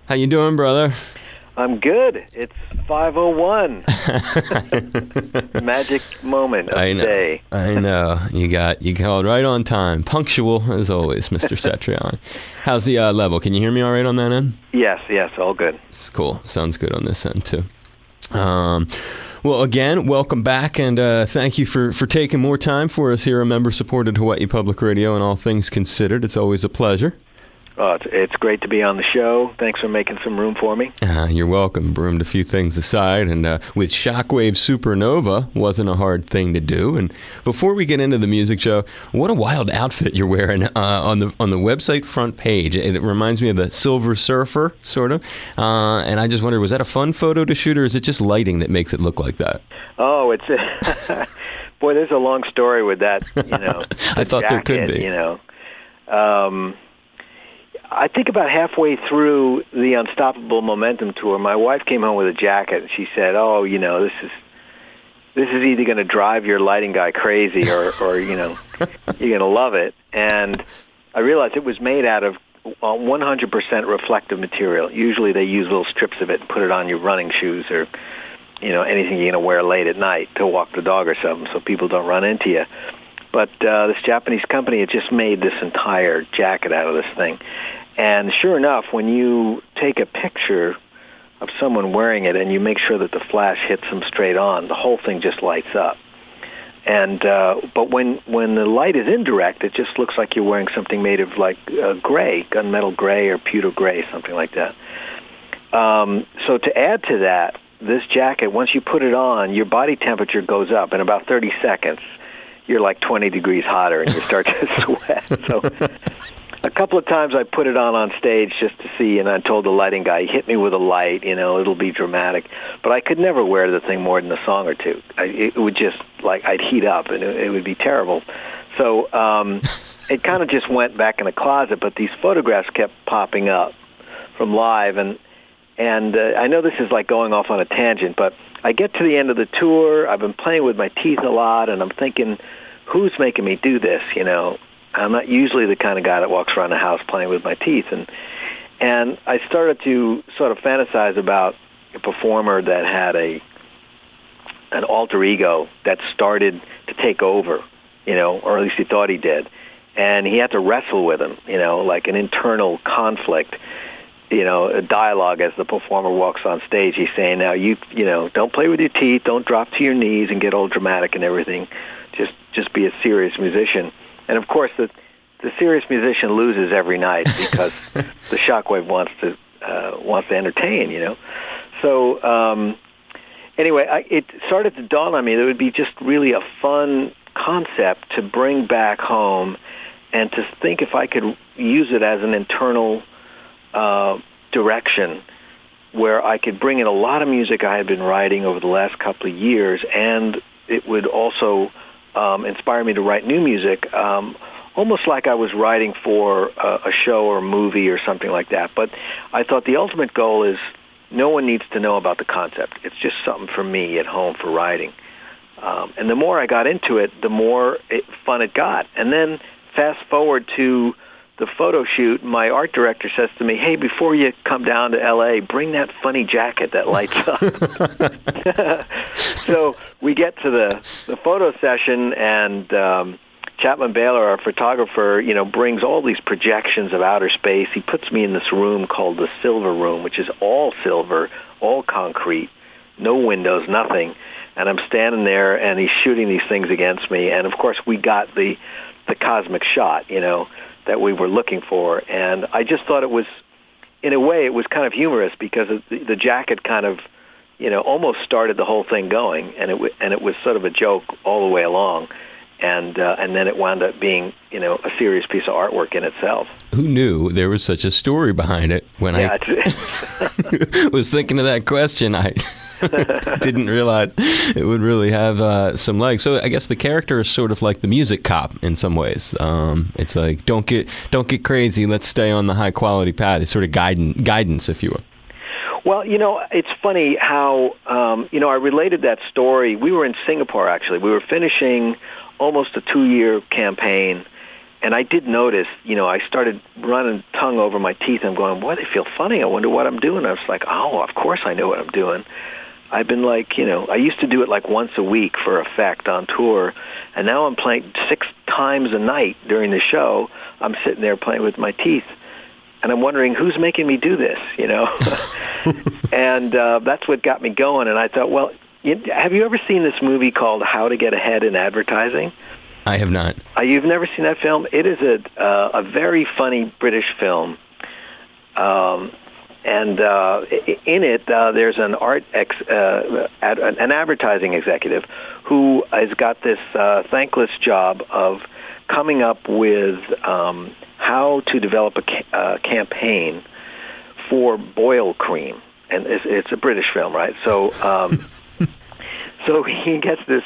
How you doing, brother? I'm good. It's 5:01. Magic moment of the day. I know. You called right on time. Punctual as always, Mr. Satriani. How's the level? Can you hear me all right on that end? Yes, all good. It's cool. Sounds good on this end too. Well, again, welcome back, and thank you for taking more time for us here on member-supported Hawaii Public Radio and All Things Considered. It's always a pleasure. Oh, it's great to be on the show. Thanks for making some room for me. You're welcome. Broomed a few things aside, and with Shockwave Supernova, wasn't a hard thing to do. And before we get into the music, Joe, what a wild outfit you're wearing on the website front page. It reminds me of the Silver Surfer, sort of. And I just wondered, was that a fun photo to shoot, or is it just lighting that makes it look like that? Oh, it's boy. There's a long story with that. I thought jacket, there could be. I think about halfway through the Unstoppable Momentum tour, my wife came home with a jacket, and she said, "Oh, this is either going to drive your lighting guy crazy, or you're going to love it." And I realized it was made out of 100% reflective material. Usually, they use little strips of it and put it on your running shoes or anything you're going to wear late at night to walk the dog or something, so people don't run into you. But this Japanese company had just made this entire jacket out of this thing. And sure enough, when you take a picture of someone wearing it and you make sure that the flash hits them straight on, the whole thing just lights up. And but when the light is indirect, it just looks like you're wearing something made of like gray, gunmetal gray or pewter gray, something like that. So to add to that, this jacket, once you put it on, your body temperature goes up in about 30 seconds. You're like 20 degrees hotter and you start to sweat. So a couple of times I put it on stage just to see, and I told the lighting guy, hit me with a light, it'll be dramatic. But I could never wear the thing more than a song or two. It would just, I'd heat up, and it would be terrible. So it kind of just went back in the closet, but these photographs kept popping up from live, and I know this is like going off on a tangent, but I get to the end of the tour, I've been playing with my teeth a lot, and I'm thinking, who's making me do this, I'm not usually the kind of guy that walks around the house playing with my teeth. And I started to sort of fantasize about a performer that had an alter ego that started to take over, or at least he thought he did. And he had to wrestle with him, like an internal conflict, a dialogue as the performer walks on stage. He's saying, now, don't play with your teeth, don't drop to your knees and get all dramatic and everything. Just be a serious musician. And of course, the serious musician loses every night because the Shockwave wants to entertain, So anyway, it started to dawn on me that it would be just really a fun concept to bring back home, and to think if I could use it as an internal direction where I could bring in a lot of music I had been writing over the last couple of years, and it would also inspire me to write new music, almost like I was writing for a show or a movie or something like that. But I thought the ultimate goal is no one needs to know about the concept. It's just something for me at home for writing. And the more I got into it, the more fun it got. And then fast forward to the photo shoot, my art director says to me, "Hey, before you come down to L.A., bring that funny jacket that lights up." So we get to the photo session, and Chapman Baylor, our photographer, brings all these projections of outer space. He puts me in this room called the Silver Room, which is all silver, all concrete, no windows, nothing. And I'm standing there, and he's shooting these things against me. And, of course, we got the cosmic shot, that we were looking for. And I just thought it was, in a way, it was kind of humorous because the jacket kind of, almost started the whole thing going, and it was sort of a joke all the way along. And then it wound up being, a serious piece of artwork in itself. Who knew there was such a story behind it? When I was thinking of that question, I didn't realize it would really have some legs. So I guess the character is sort of like the music cop in some ways. It's like, don't get crazy. Let's stay on the high quality path. It's sort of guidance, if you will. Well, it's funny how, I related that story. We were in Singapore, actually. We were finishing almost a 2-year campaign, And I did notice, I started running tongue over my teeth. I'm going, boy, they feel funny. I wonder what I'm doing. I was like, oh, of course I know what I'm doing. I've been like, I used to do it like once a week for effect on tour, and now I'm playing 6 times a night during the show. I'm sitting there playing with my teeth, and I'm wondering who's making me do this, And that's what got me going. And I thought, well, have you ever seen this movie called How to Get Ahead in Advertising? I have not. You've never seen that film? It is a very funny British film. And in it, there's an an advertising executive who has got this thankless job of coming up with how to develop a campaign for boil cream. And it's a British film, right? So, so he gets this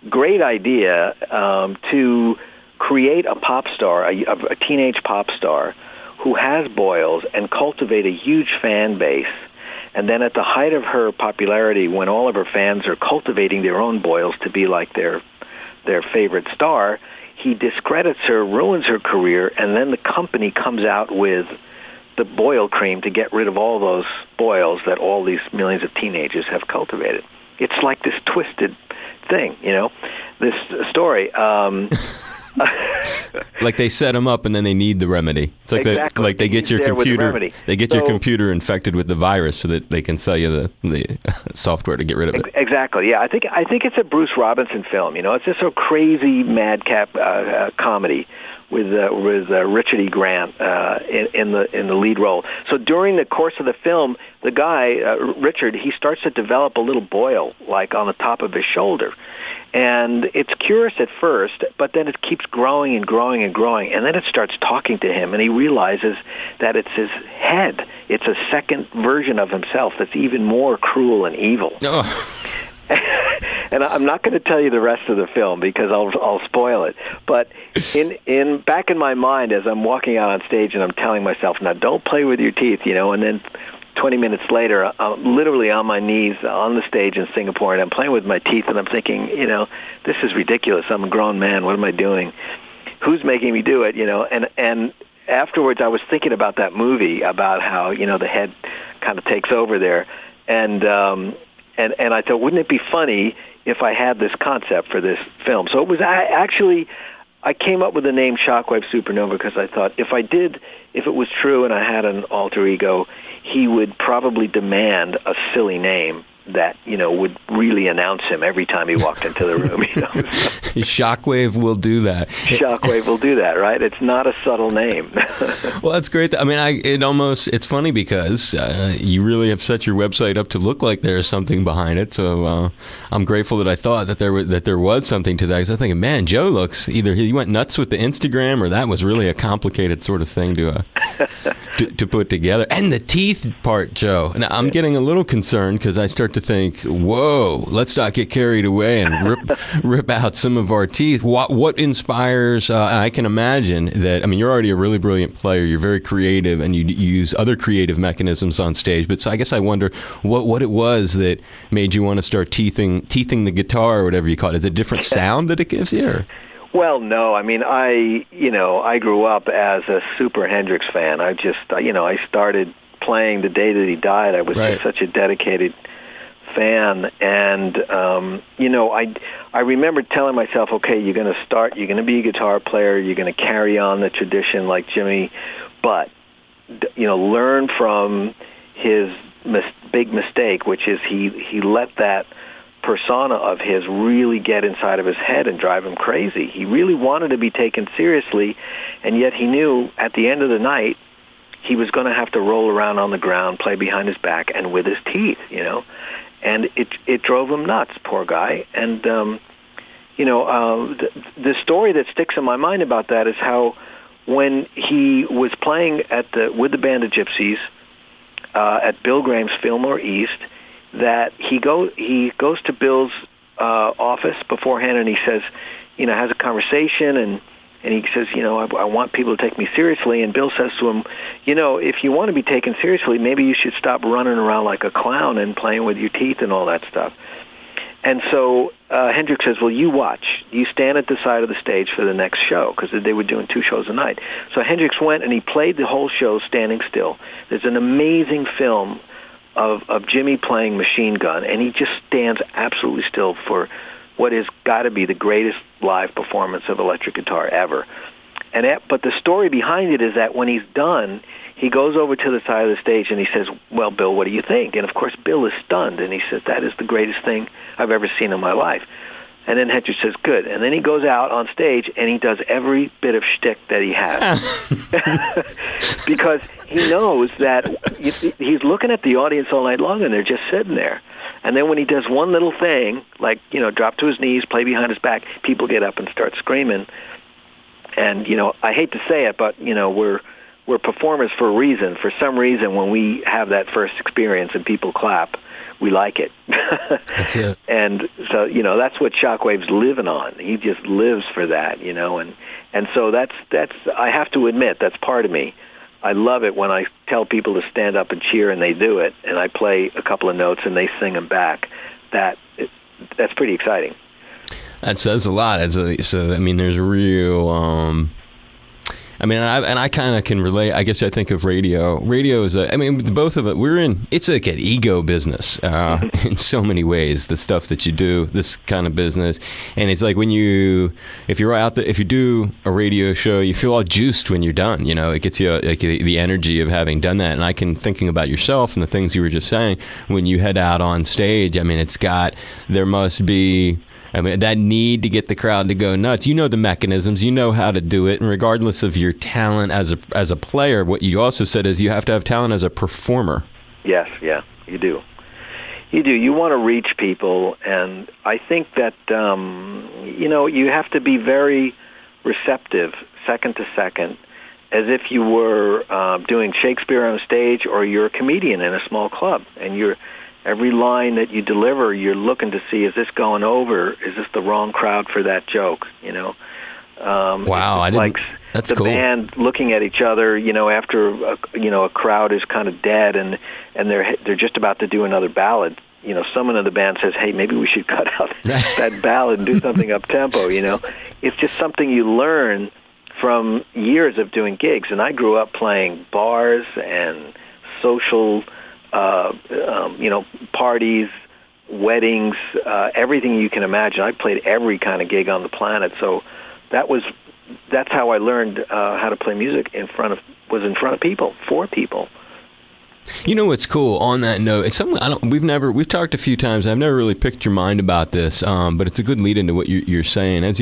great idea to create a pop star, a teenage pop star, who has boils and cultivate a huge fan base. And then at the height of her popularity, when all of her fans are cultivating their own boils to be like their favorite star, he discredits her, ruins her career, and then the company comes out with the boil cream to get rid of all those boils that all these millions of teenagers have cultivated. It's like this twisted thing, this story. Like they set them up and then they need the remedy. It's like exactly. they get your computer. They get your computer infected with the virus so that they can sell you the software to get rid of it. Exactly. Yeah, I think it's a Bruce Robinson film. It's just a crazy madcap comedy with Richard E. Grant in the lead role. So during the course of the film, the guy Richard, he starts to develop a little boil like on the top of his shoulder. And it's curious at first, but then it keeps growing and growing and growing. And then it starts talking to him, and he realizes that it's his head. It's a second version of himself that's even more cruel and evil. Oh. And I'm not going to tell you the rest of the film because I'll spoil it. But back in my mind, as I'm walking out on stage and I'm telling myself, now don't play with your teeth, and then 20 minutes later, I'm literally on my knees on the stage in Singapore, and I'm playing with my teeth, and I'm thinking, this is ridiculous. I'm a grown man. What am I doing? Who's making me do it? And afterwards, I was thinking about that movie, about how, the head kind of takes over there. And I thought, wouldn't it be funny if I had this concept for this film? So it was I came up with the name Shockwave Supernova because I thought if it was true and I had an alter ego, he would probably demand a silly name that, would really announce him every time he walked into the room. Shockwave will do that. Shockwave will do that, right? It's not a subtle name. Well, that's great. I mean, it's funny because you really have set your website up to look like there's something behind it. So I'm grateful that I thought that there was something to that. Because I'm thinking, man, Joe looks either he went nuts with the Instagram or that was really a complicated sort of thing to put together. And the teeth part, Joe. Now, I'm getting a little concerned because I start to think, whoa, let's not get carried away and rip out some of our teeth. What inspires, I can imagine that, I mean, you're already a really brilliant player, you're very creative, and you use other creative mechanisms on stage, but so I guess I wonder what it was that made you want to start teething the guitar or whatever you call it. Is it a different sound that it gives you? Or? Well, no. I mean, I grew up as a super Hendrix fan. I started playing the day that he died. I was just such a dedicated fan, and I remember telling myself, okay, you're going to be a guitar player, you're going to carry on the tradition like Jimmy, but learn from his big mistake, which is he let that persona of his really get inside of his head and drive him crazy. He really wanted to be taken seriously, and yet he knew at the end of the night he was going to have to roll around on the ground, play behind his back, and with his teeth, And it drove him nuts, poor guy. And, the story that sticks in my mind about that is how when he was playing with the Band of Gypsies at Bill Graham's Fillmore East, that he goes to Bill's office beforehand and he says, has a conversation and he says, I want people to take me seriously. And Bill says to him, if you want to be taken seriously, maybe you should stop running around like a clown and playing with your teeth and all that stuff. And so Hendrix says, well, you watch. You stand at the side of the stage for the next show, because they were doing 2 shows a night. So Hendrix went and he played the whole show standing still. There's an amazing film of Jimmy playing Machine Gun, and he just stands absolutely still for what has got to be the greatest live performance of electric guitar ever. But the story behind it is that when he's done, he goes over to the side of the stage and he says, well, Bill, what do you think? And, of course, Bill is stunned, and he says, that is the greatest thing I've ever seen in my life. And then Hendrix says, good. And then he goes out on stage and he does every bit of shtick that he has. Because he knows that he's looking at the audience all night long and they're just sitting there. And then when he does one little thing, like, drop to his knees, play behind his back, people get up and start screaming. And, I hate to say it, but, we're performers for a reason. For some reason, when we have that first experience and people clap, we like it. That's it. And so, that's what Shockwave's living on. He just lives for that, and so that's I have to admit, that's part of me. I love it when I tell people to stand up and cheer and they do it, and I play a couple of notes and they sing them back. That's pretty exciting. That says a lot. There's a real... I kind of can relate. I guess I think of radio. Radio is both of it. It's like an ego business in so many ways, the stuff that you do, this kind of business. And it's like if you're out there, if you do a radio show, you feel all juiced when you're done. It gets you like the energy of having done that. And thinking about yourself and the things you were just saying, when you head out on stage, there must be... that need to get the crowd to go nuts. You know the mechanisms. You know how to do it. And regardless of your talent as a player, what you also said is you have to have talent as a performer. Yes, yeah, you do. You do. You want to reach people. And I think that, you have to be very receptive, second to second, as if you were doing Shakespeare on stage or you're a comedian in a small club. And every line that you deliver, you're looking to see, is this going over? Is this the wrong crowd for that joke? Wow, that's the cool. band looking at each other, after a crowd is kind of dead and they're just about to do another ballad. Someone in the band says, "Hey, maybe we should cut out that ballad and do something up tempo." It's just something you learn from years of doing gigs. And I grew up playing bars and social. Parties, weddings, everything you can imagine. I played every kind of gig on the planet, so that's how I learned how to play music in front of people, for people. What's cool on that note? It's something we've talked a few times. I've never really picked your mind about this, but it's a good lead into what you're saying. As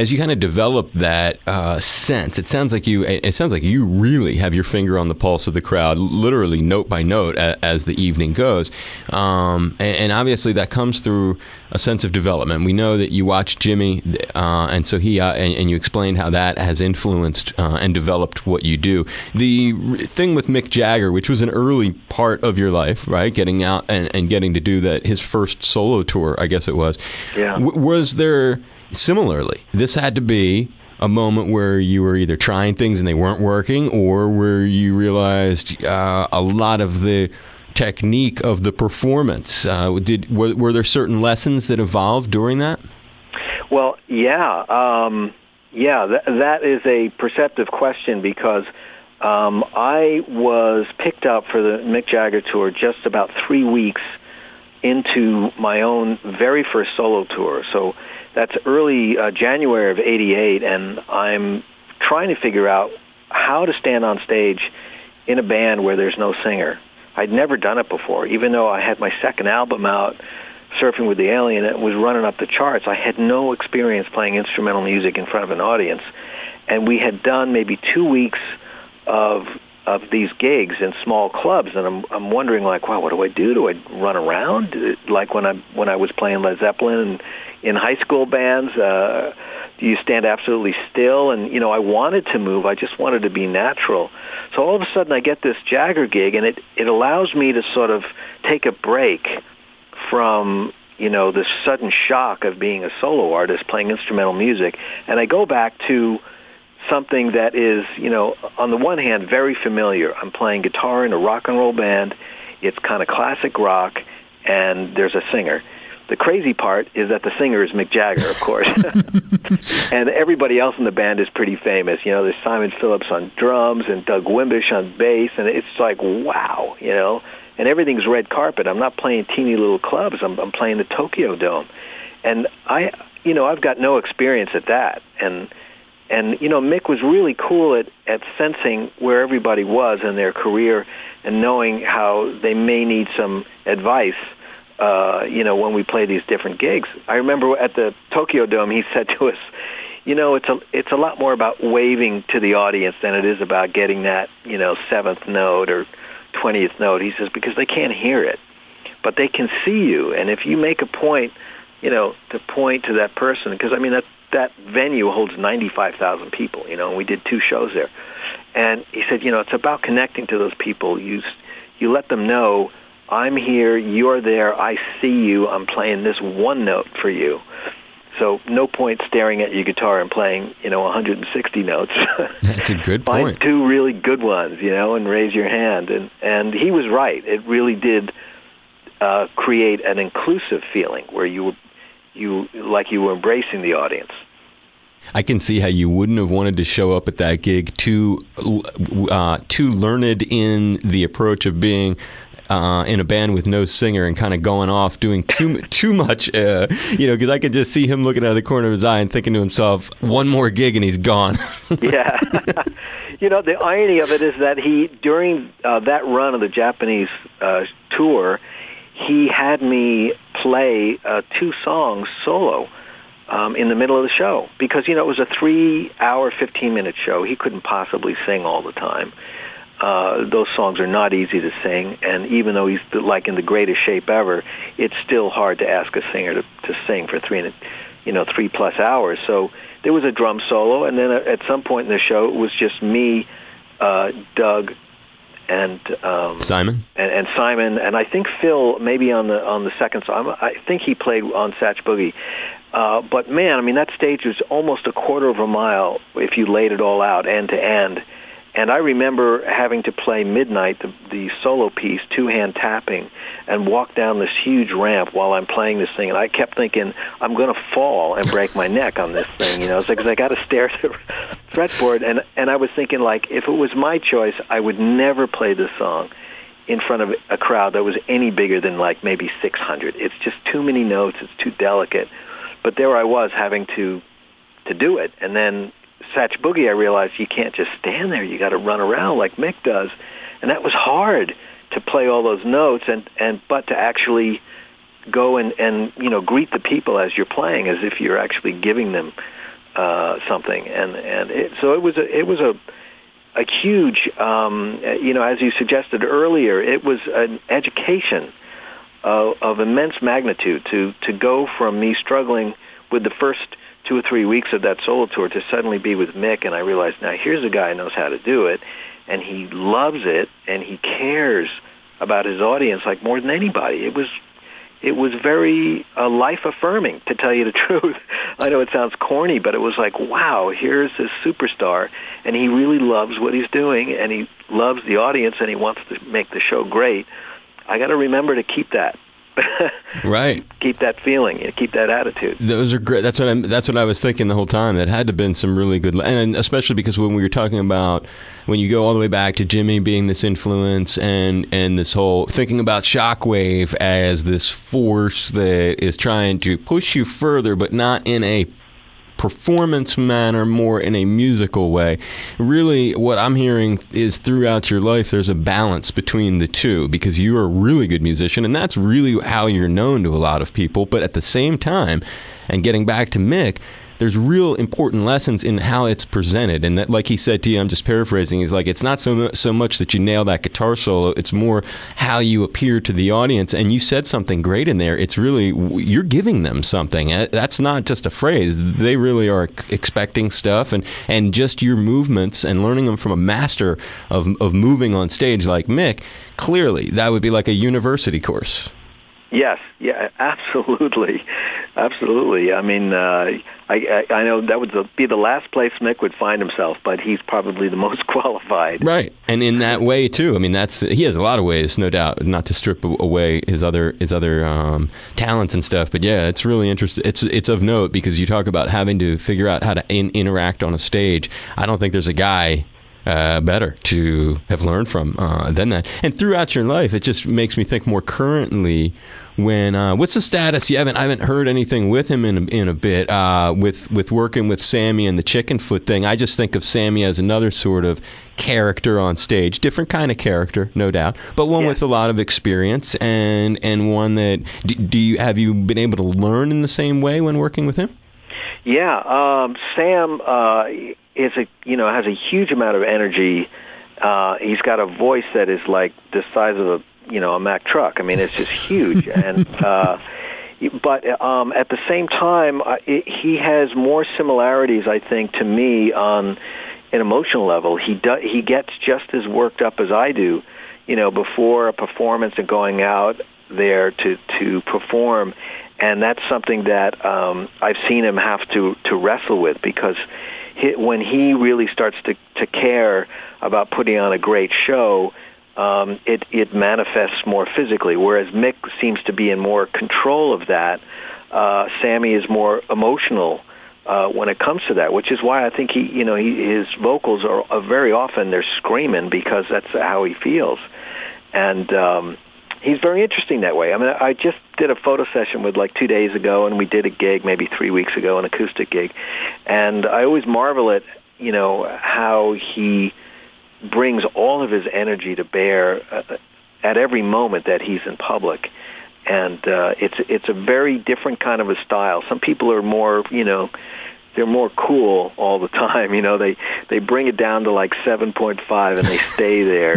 you kind of develop that sense, it sounds like you really have your finger on the pulse of the crowd, literally note by note as the evening goes. And obviously that comes through a sense of development. We know that you watched Jimmy, and so and you explained how that has influenced and developed what you do. The thing with Mick Jagger, which was an early part of your life, right? Getting out and getting to do his first solo tour, I guess it was. Yeah. Was there... Similarly, this had to be a moment where you were either trying things and they weren't working, or where you realized a lot of the technique of the performance. Were there certain lessons that evolved during that? Well, yeah. That is a perceptive question, because I was picked up for the Mick Jagger tour just about 3 weeks into my own very first solo tour. So that's early January of '88, and I'm trying to figure out how to stand on stage in a band where there's no singer. I'd never done it before. Even though I had my second album out, Surfing with the Alien, it was running up the charts. I had no experience playing instrumental music in front of an audience. And we had done maybe 2 weeks of these gigs in small clubs, and I'm wondering, like, wow, what do I do? Do I run around like when I was playing Led Zeppelin and in high school bands? Do you stand absolutely still? And I wanted to move. I just wanted to be natural. So all of a sudden, I get this Jagger gig, and it allows me to sort of take a break from this sudden shock of being a solo artist playing instrumental music, and I go back to something that is, on the one hand, very familiar. I'm playing guitar in a rock and roll band. It's kind of classic rock, and there's a singer. The crazy part is that the singer is Mick Jagger, of course. And everybody else in the band is pretty famous. You know, there's Simon Phillips on drums and Doug Wimbish on bass, and it's like, wow, you know. And everything's red carpet. I'm not playing teeny little clubs. I'm playing the Tokyo Dome. And I've got no experience at that. And you know, Mick was really cool at sensing where everybody was in their career and knowing how they may need some advice, you know, when we play these different gigs. I remember at the Tokyo Dome, he said to us, you know, it's a lot more about waving to the audience than it is about getting that, you know, 7th note or 20th note. He says, because they can't hear it, but they can see you. And if you make a point, you know, to point to that person, because, I mean, that venue holds 95,000 people, you know, and we did 2 shows there. And he said, you know, it's about connecting to those people. You let them know, I'm here, you're there, I see you, I'm playing this one note for you. So no point staring at your guitar and playing, you know, 160 notes. That's a good point. Find 2 really good ones, you know, and raise your hand. And he was right. It really did create an inclusive feeling where you were embracing the audience. I can see how you wouldn't have wanted to show up at that gig too learned in the approach of being in a band with no singer and kind of going off doing too much, you know, because I could just see him looking out of the corner of his eye and thinking to himself, one more gig and he's gone. Yeah. You know, the irony of it is that during that run of the Japanese tour, he had me play 2 songs solo in the middle of the show because, you know, it was a 3-hour, 15-minute show. He couldn't possibly sing all the time. Those songs are not easy to sing, and even though he's like in the greatest shape ever, it's still hard to ask a singer to sing for 3+ hours. So there was a drum solo, and then at some point in the show, it was just me, Doug, and Simon, and Simon, and I think Phil maybe on the second song. I think he played on Satch Boogie. But man, I mean, that stage was almost a quarter of a mile if you laid it all out end to end. And I remember having to play Midnight, the solo piece, 2-hand tapping, and walk down this huge ramp while I'm playing this thing. And I kept thinking, I'm going to fall and break my neck on this thing. You know, it's like, 'cause I got to stare at the fretboard. And I was thinking, like, if it was my choice, I would never play this song in front of a crowd that was any bigger than, like, maybe 600. It's just too many notes. It's too delicate. But there I was having to do it. And then Satch Boogie, I realized you can't just stand there. You got to run around like Mick does, and that was hard to play all those notes, but to actually go and you know, greet the people as you're playing, as if you're actually giving them something. So it was a huge, you know, as you suggested earlier, it was an education of immense magnitude to go from me struggling with the first 2 or 3 weeks of that solo tour to suddenly be with Mick, and I realized, now here's a guy who knows how to do it, and he loves it, and he cares about his audience like more than anybody. It was very life-affirming, to tell you the truth. I know it sounds corny, but it was like, wow, here's this superstar, and he really loves what he's doing, and he loves the audience, and he wants to make the show great. I got to remember to keep that. Right. Keep that feeling, keep that attitude. Those are great. That's what I was thinking the whole time. It had to have been some really good, and especially because when we were talking about, when you go all the way back to Jimmy being this influence and this whole thinking about Shockwave as this force that is trying to push you further, but not in a performance manner, more in a musical way. Really, what I'm hearing is throughout your life, there's a balance between the two, because you are a really good musician, and that's really how you're known to a lot of people. But at the same time, and getting back to Mick, there's real important lessons in how it's presented. And that, like he said to you, I'm just paraphrasing, he's like, it's not so much that you nail that guitar solo, it's more how you appear to the audience. And you said something great in there. It's really, you're giving them something. That's not just a phrase. They really are expecting stuff, and just your movements and learning them from a master of moving on stage like Mick, clearly that would be like a university course. Yes, yeah, absolutely, absolutely. I mean, I know that would be the last place Mick would find himself, but he's probably the most qualified. Right, and in that way too. I mean, he has a lot of ways, no doubt, not to strip away his other talents and stuff. But yeah, it's really interesting. It's of note because you talk about having to figure out how to interact on a stage. I don't think there's a guy better to have learned from than that. And throughout your life, it just makes me think more currently. When what's the status? I haven't heard anything with him in a bit. With working with Sammy and the chicken foot thing, I just think of Sammy as another sort of character on stage, different kind of character, no doubt, but one with a lot of experience and one that have you been able to learn in the same way when working with him? Yeah, Sam has a huge amount of energy. He's got a voice that is like the size of a Mack truck. I mean, it's just huge. And but at the same time, he has more similarities, I think, to me on an emotional level. He gets just as worked up as I do, before a performance and going out there to perform. And that's something that I've seen him have to wrestle with, because when he really starts to care about putting on a great show, it manifests more physically, whereas Mick seems to be in more control of that. Sammy is more emotional when it comes to that, which is why I think his vocals are very often they're screaming because that's how he feels, and he's very interesting that way. I mean, I just did a photo session with 2 days ago, and we did a gig maybe 3 weeks ago, an acoustic gig, and I always marvel at how he brings all of his energy to bear at every moment that he's in public, and it's a very different kind of a style. Some people are more, they're more cool all the time. They bring it down to 7.5 and they stay there.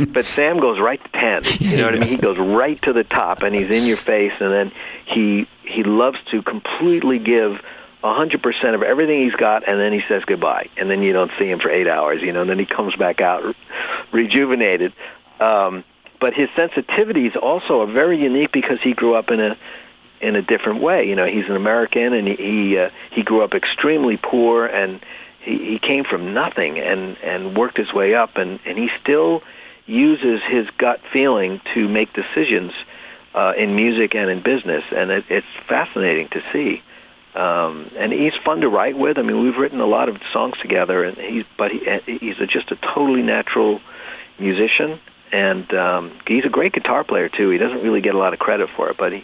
But Sam goes right to 10. You know what I mean? He goes right to the top, and he's in your face, and then he loves to completely give 100% of everything he's got, and then he says goodbye, and then you don't see him for 8 hours, and then he comes back out rejuvenated. But his sensitivities also are very unique because he grew up in a different way. He's an American, and he grew up extremely poor, and he came from nothing and worked his way up, and he still uses his gut feeling to make decisions in music and in business, and it's fascinating to see. And he's fun to write with. I mean, we've written a lot of songs together, and he's just a totally natural musician, and he's a great guitar player too. He doesn't really get a lot of credit for it, but he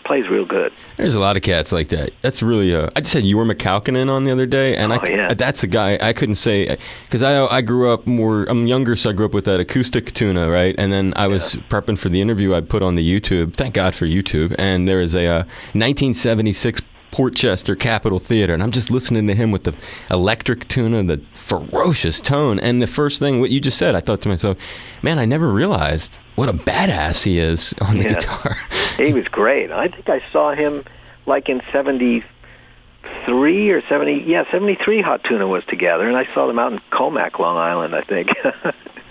plays real good. There's a lot of cats like that. That's really I just had Ewer McCalkinen on the other day, and that's a guy I couldn't say, because I grew up I'm younger, so I grew up with that acoustic tuna, right? And then I was prepping for the interview I put on the YouTube. Thank God for YouTube. And there is a 1976 Portchester Capitol Theater, and I'm just listening to him with the electric tuna, the ferocious tone, and the first thing, what you just said, I thought to myself, man, I never realized what a badass he is on the guitar. He was great. I think I saw him in 73 or 73 Hot Tuna was together, and I saw them out in Comac, Long Island, I think.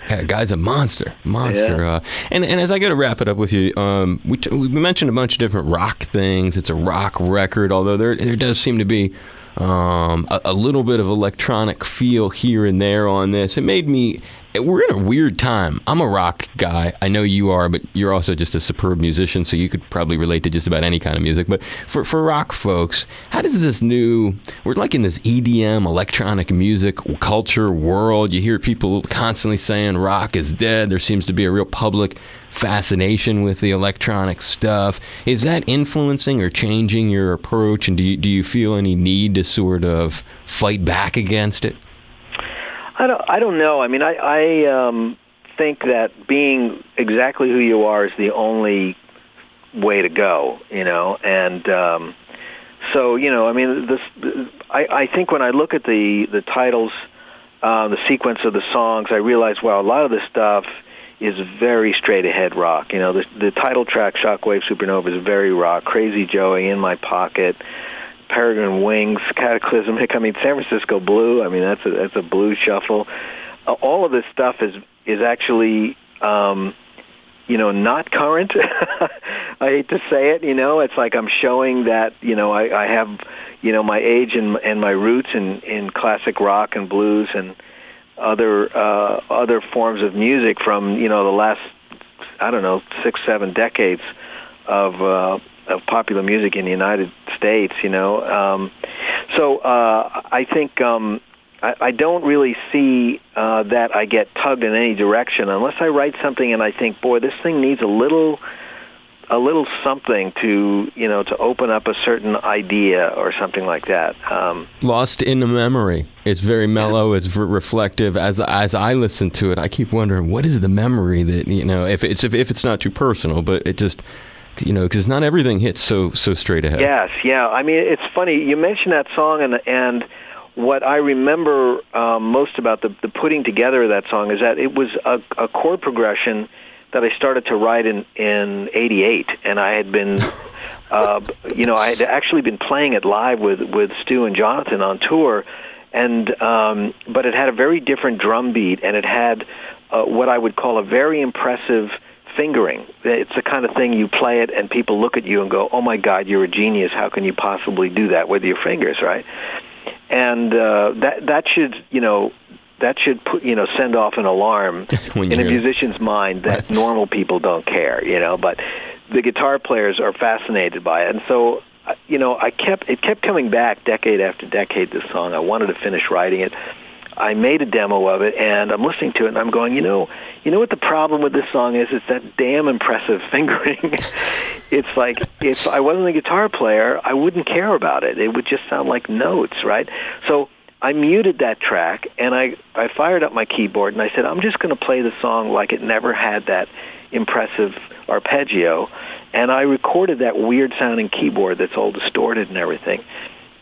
Yeah, guy's a monster. Yeah. And as I got to wrap it up with you, we mentioned a bunch of different rock things. It's a rock record, although there does seem to be a little bit of electronic feel here and there on this. It made me... We're in a weird time. I'm a rock guy. I know you are, but you're also just a superb musician, so you could probably relate to just about any kind of music. But for rock folks, how does this we're in this EDM, electronic music culture world. You hear people constantly saying rock is dead. There seems to be a real public fascination with the electronic stuff. Is that influencing or changing your approach, and do you feel any need to sort of fight back against it? I don't know. I mean, I think that being exactly who you are is the only way to go, and so, I mean, I think when I look at the titles, the sequence of the songs, I realize, wow, a lot of this stuff is very straight-ahead rock. The title track, Shockwave Supernova, is very rock. Crazy Joey, In My Pocket, Peregrine Wings, Cataclysmic. I mean, San Francisco Blue. I mean, that's a blues shuffle. All of this stuff is actually not current. I hate to say it, it's like I'm showing that, I have, my age and my roots in classic rock and blues and other forms of music from, the last, 6-7 decades of popular music in the United States, So I think I don't really see that I get tugged in any direction unless I write something and I think, boy, this thing needs a little something to to open up a certain idea or something like that. Lost in the memory. It's very mellow. It's reflective. As I listen to it, I keep wondering what is the memory that if it's not too personal, but it just because not everything hits so straight ahead. Yes, yeah. I mean, it's funny you mentioned that song and what I remember most about the putting together of that song is that it was a chord progression that I started to write in '88, and I had been, I had actually been playing it live with Stu and Jonathan on tour, and but it had a very different drum beat, and it had what I would call a very impressive fingering. It's the kind of thing you play it, and people look at you and go, "Oh my God, you're a genius! How can you possibly do that with your fingers?" Right? And that should put send off an alarm in a musician's mind that normal people don't care, but the guitar players are fascinated by it. And so it kept coming back decade after decade, this song. I wanted to finish writing it. I made a demo of it, and I'm listening to it, and I'm going, you know what the problem with this song is? It's that damn impressive fingering. It's like, if I wasn't a guitar player, I wouldn't care about it. It would just sound like notes, right? So I muted that track, and I fired up my keyboard, and I said, I'm just going to play the song like it never had that impressive arpeggio, and I recorded that weird-sounding keyboard that's all distorted and everything.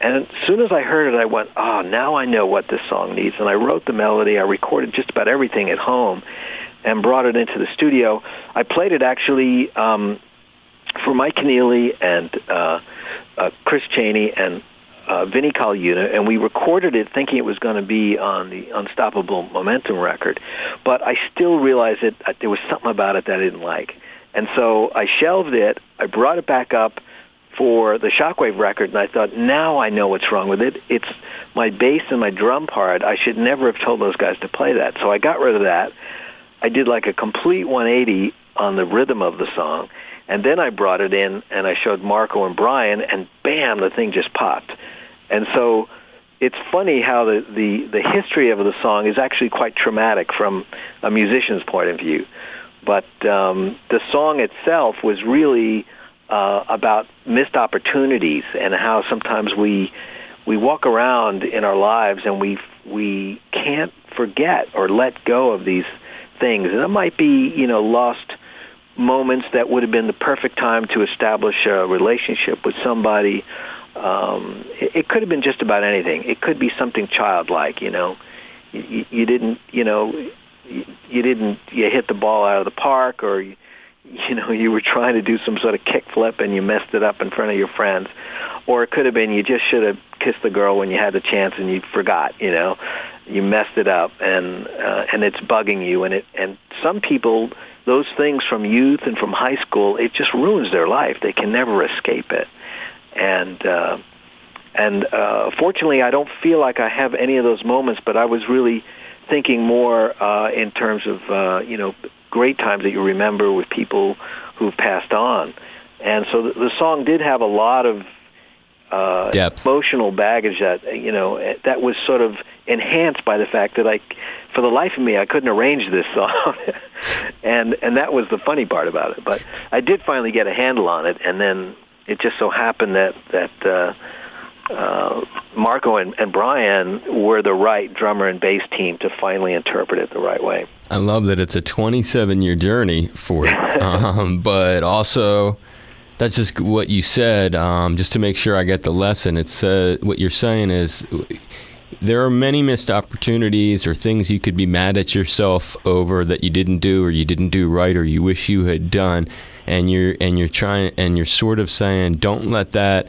And as soon as I heard it, I went, now I know what this song needs. And I wrote the melody. I recorded just about everything at home and brought it into the studio. I played it actually for Mike Keneally and Chris Chaney and Vinnie Colaiuta, and we recorded it thinking it was going to be on the Unstoppable Momentum record. But I still realized that there was something about it that I didn't like. And so I shelved it. I brought it back up for the Shockwave record, and I thought, now I know what's wrong with it. It's my bass and my drum part. I should never have told those guys to play that. So I got rid of that. I did like a complete 180 on the rhythm of the song, and then I brought it in, and I showed Marco and Brian, and bam, the thing just popped. And so it's funny how the history of the song is actually quite traumatic from a musician's point of view. But the song itself was really about missed opportunities and how sometimes we walk around in our lives and we can't forget or let go of these things. And it might be, lost moments that would have been the perfect time to establish a relationship with somebody. It could have been just about anything. It could be something childlike, you didn't, you hit the ball out of the park, or you were trying to do some sort of kickflip and you messed it up in front of your friends. Or it could have been you just should have kissed the girl when you had the chance and you forgot, you messed it up, and it's bugging you. And some people, those things from youth and from high school, it just ruins their life. They can never escape it. And fortunately, I don't feel like I have any of those moments, but I was really thinking more in terms of, great times that you remember with people who've passed on. And so the song did have a lot of emotional baggage that, that was sort of enhanced by the fact that for the life of me, I couldn't arrange this song. and that was the funny part about it. But I did finally get a handle on it, and then it just so happened that Marco and Brian were the right drummer and bass team to finally interpret it the right way. I love that it's a 27-year journey for it, but also that's just what you said. Just to make sure I get the lesson, it's what you're saying is there are many missed opportunities or things you could be mad at yourself over that you didn't do or you didn't do right or you wish you had done, and you're sort of saying, don't let that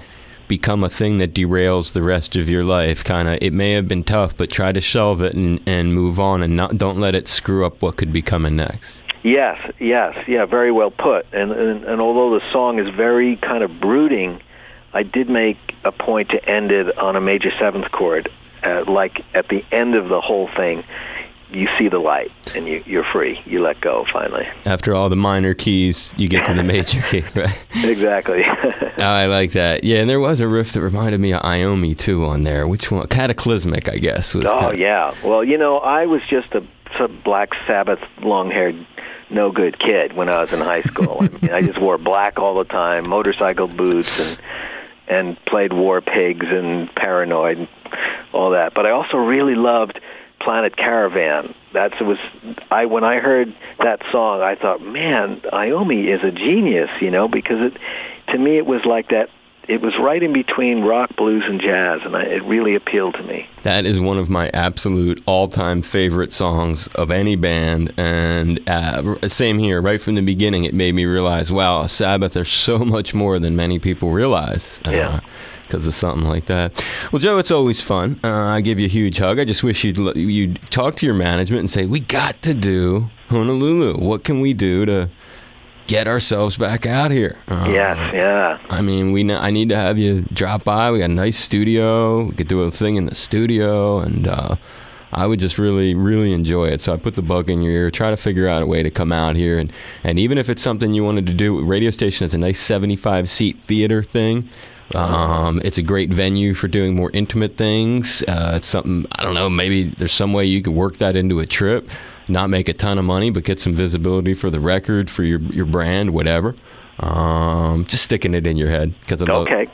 become a thing that derails the rest of your life. It may have been tough, but try to shelve it and move on, and don't let it screw up what could be coming next. Yes, yeah, very well put. And although the song is very kind of brooding, I did make a point to end it on a major seventh chord. Like at the end of the whole thing, you see the light, and you're free. You let go, finally. After all the minor keys, you get to the major key, right? Exactly. I like that. Yeah, and there was a riff that reminded me of Iommi, too, on there. Which one? Cataclysmic, I guess. Yeah. Well, I was just a Black Sabbath long-haired no-good kid when I was in high school. I mean, I just wore black all the time, motorcycle boots, and played War Pigs and Paranoid and all that. But I also really loved Planet Caravan. When I heard that song, I thought, man, Iommi is a genius, because to me it was like that. It was right in between rock, blues, and jazz, and it really appealed to me. That is one of my absolute all-time favorite songs of any band, and same here. Right from the beginning, it made me realize, wow, Sabbath are so much more than many people realize. Yeah. Because of something like that. Well, Joe, it's always fun. I give you a huge hug. I just wish you'd talk to your management and say, we got to do Honolulu. What can we do to get ourselves back out here? Yes, yeah. I mean, I need to have you drop by. We got a nice studio. We could do a thing in the studio, and I would just really, really enjoy it. So I put the bug in your ear, try to figure out a way to come out here. And even if it's something you wanted to do, radio station is a nice 75-seat theater thing. It's a great venue for doing more intimate things. It's something, I don't know, maybe there's some way you could work that into a trip, not make a ton of money, but get some visibility for the record, for your brand, whatever. Just sticking it in your head. Okay,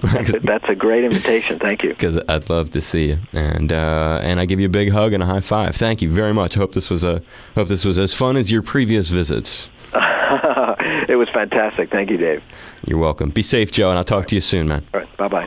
that's a great invitation. Thank you. Because I'd love to see you, and I give you a big hug and a high five. Thank you very much. Hope this was as fun as your previous visits. It was fantastic. Thank you, Dave. You're welcome. Be safe, Joe, and I'll talk to you soon, man. All right. Bye-bye.